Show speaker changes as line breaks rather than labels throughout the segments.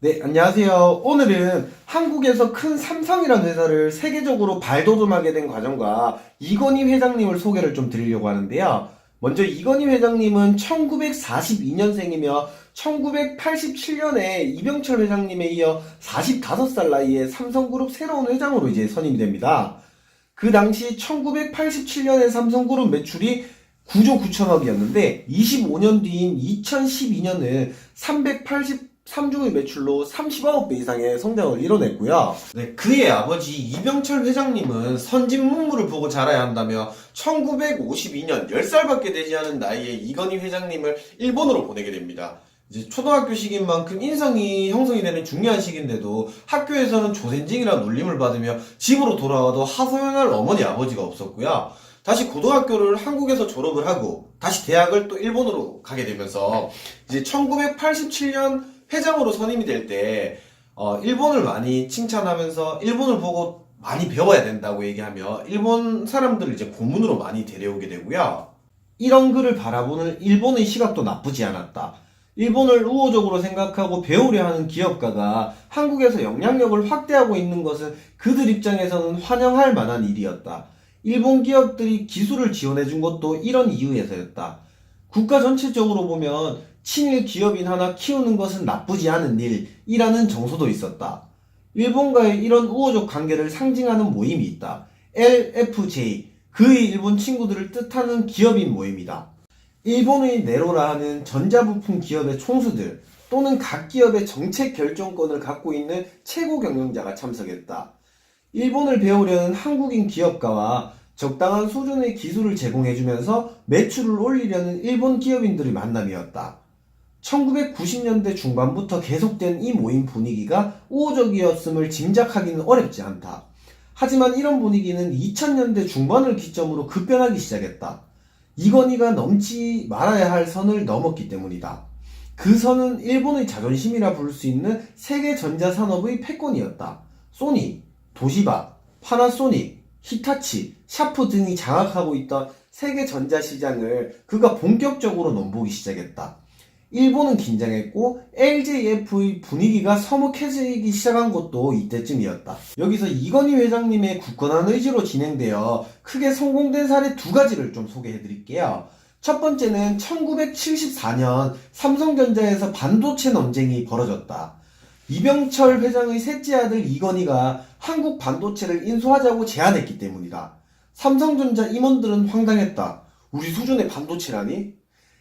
네, 안녕하세요. 오늘은 한국에서 큰 삼성이라는 회사를 세계적으로 발돋움하게 된 과정과 이건희 회장님을 소개를 좀 드리려고 하는데요. 먼저 이건희 회장님은 1942년생이며 1987년에 이병철 회장님에 이어 45살 나이에 삼성그룹 새로운 회장으로 이제 선임이 됩니다. 그 당시 1987년에 삼성그룹 매출이 9조 9천억이었는데 25년 뒤인 2012년은 383조의 매출로 30억 배 이상의 성장을 이뤄냈고요. 네, 그의 아버지 이병철 회장님은 선진문물을 보고 자라야 한다며 1952년 10살밖에 되지 않은 나이에 이건희 회장님을 일본으로 보내게 됩니다. 이제 초등학교 시기인 만큼 인성이 형성이 되는 중요한 시기인데도 학교에서는 조센징이라는 놀림을 받으며 집으로 돌아와도 하소연할 어머니 아버지가 없었고요. 다시 고등학교를 한국에서 졸업을 하고 다시 대학을 또 일본으로 가게 되면서 이제 1987년 회장으로 선임이 될 때 일본을 많이 칭찬하면서 일본을 보고 많이 배워야 된다고 얘기하며 일본 사람들을 이제 고문으로 많이 데려오게 되고요. 이런 글을 바라보는 일본의 시각도 나쁘지 않았다. 일본을 우호적으로 생각하고 배우려 하는 기업가가 한국에서 영향력을 확대하고 있는 것은 그들 입장에서는 환영할 만한 일이었다. 일본 기업들이 기술을 지원해준 것도 이런 이유에서였다. 국가 전체적으로 보면 친일 기업인 하나 키우는 것은 나쁘지 않은 일이라는 정서도 있었다. 일본과의 이런 우호적 관계를 상징하는 모임이 있다. LFJ, 그의 일본 친구들을 뜻하는 기업인 모임이다. 일본의 네로라 하는 전자부품 기업의 총수들 또는 각 기업의 정책 결정권을 갖고 있는 최고 경영자가 참석했다. 일본을 배우려는 한국인 기업가와 적당한 수준의 기술을 제공해주면서 매출을 올리려는 일본 기업인들의 만남이었다. 1990년대 중반부터 계속된 이 모임 분위기가 우호적이었음을 짐작하기는 어렵지 않다. 하지만 이런 분위기는 2000년대 중반을 기점으로 급변하기 시작했다. 이건희가 넘지 말아야 할 선을 넘었기 때문이다. 그 선은 일본의 자존심이라 부를 수 있는 세계 전자산업의 패권이었다. 소니, 도시바, 파나소닉, 히타치, 샤프 등이 장악하고 있던 세계 전자시장을 그가 본격적으로 넘보기 시작했다. 일본은 긴장했고 LJF의 분위기가 서먹해지기 시작한 것도 이때쯤이었다. 여기서 이건희 회장님의 굳건한 의지로 진행되어 크게 성공된 사례 두 가지를 좀 소개해 드릴게요. 첫 번째는 1974년 삼성전자에서 반도체 논쟁이 벌어졌다. 이병철 회장의 셋째 아들 이건희가 한국 반도체를 인수하자고 제안했기 때문이다. 삼성전자 임원들은 황당했다. 우리 수준의 반도체라니?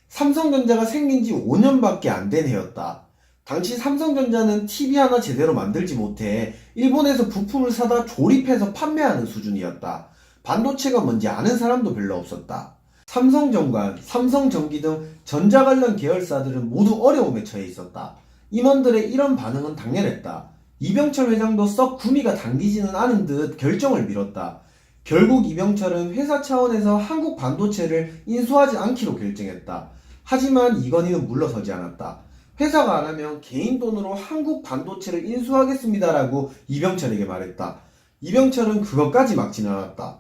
삼성전자가 생긴 지 5년밖에 안 된 해였다. 당시 삼성전자는 TV 하나 제대로 만들지 못해 일본에서 부품을 사다 조립해서 판매하는 수준이었다. 반도체가 뭔지 아는 사람도 별로 없었다. 삼성전관, 삼성전기 등 전자 관련 계열사들은 모두 어려움에 처해 있었다. 임원들의 이런 반응은 당연했다. 이병철 회장도 썩 구미가 당기지는 않은 듯 결정을 미뤘다. 결국 이병철은 회사 차원에서 한국 반도체를 인수하지 않기로 결정했다. 하지만 이건희는 물러서지 않았다. 회사가 안 하면 개인 돈으로 한국 반도체를 인수하겠습니다라고 이병철에게 말했다. 이병철은 그것까지 막지는 않았다.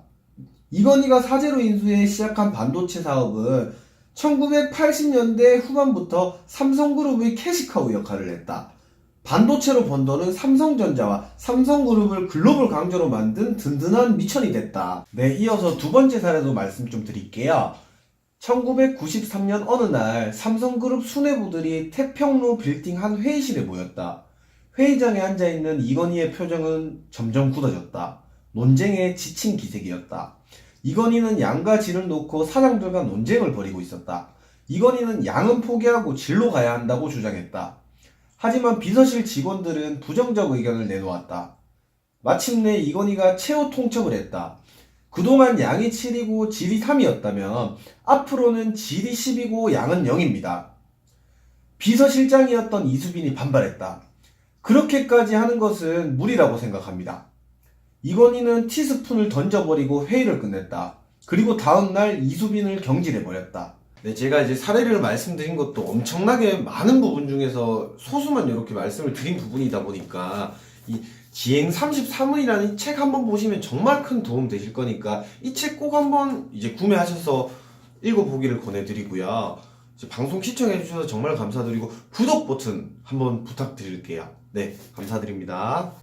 이건희가 사재로 인수해 시작한 반도체 사업은 1980년대 후반부터 삼성그룹의 캐시카우 역할을 했다. 반도체로 번 돈은 삼성전자와 삼성그룹을 글로벌 강자로 만든 든든한 미천이 됐다. 네, 이어서 두 번째 사례도 말씀 좀 드릴게요. 1993년 어느 날 삼성그룹 수뇌부들이 태평로 빌딩 한 회의실에 모였다. 회의장에 앉아있는 이건희의 표정은 점점 굳어졌다. 논쟁에 지친 기색이었다. 이건희는 양과 질을 놓고 사장들과 논쟁을 벌이고 있었다. 이건희는 양은 포기하고 질로 가야 한다고 주장했다. 하지만 비서실 직원들은 부정적 의견을 내놓았다. 마침내 이건희가 최후 통첩을 했다. 그동안 양이 7이고 질이 3이었다면 앞으로는 질이 10이고 양은 0입니다. 비서실장이었던 이수빈이 반발했다. 그렇게까지 하는 것은 무리라고 생각합니다. 이건희는 티스푼을 던져버리고 회의를 끝냈다. 그리고 다음날 이수빈을 경질해버렸다. 네, 제가 이제 사례를 말씀드린 것도 엄청나게 많은 부분 중에서 소수만 이렇게 말씀을 드린 부분이다 보니까 이 지행 33일이라는 책 한번 보시면 정말 큰 도움 되실 거니까 이 책 꼭 한번 이제 구매하셔서 읽어보기를 권해드리고요. 방송 시청해주셔서 정말 감사드리고 구독 버튼 한번 부탁드릴게요. 네, 감사드립니다.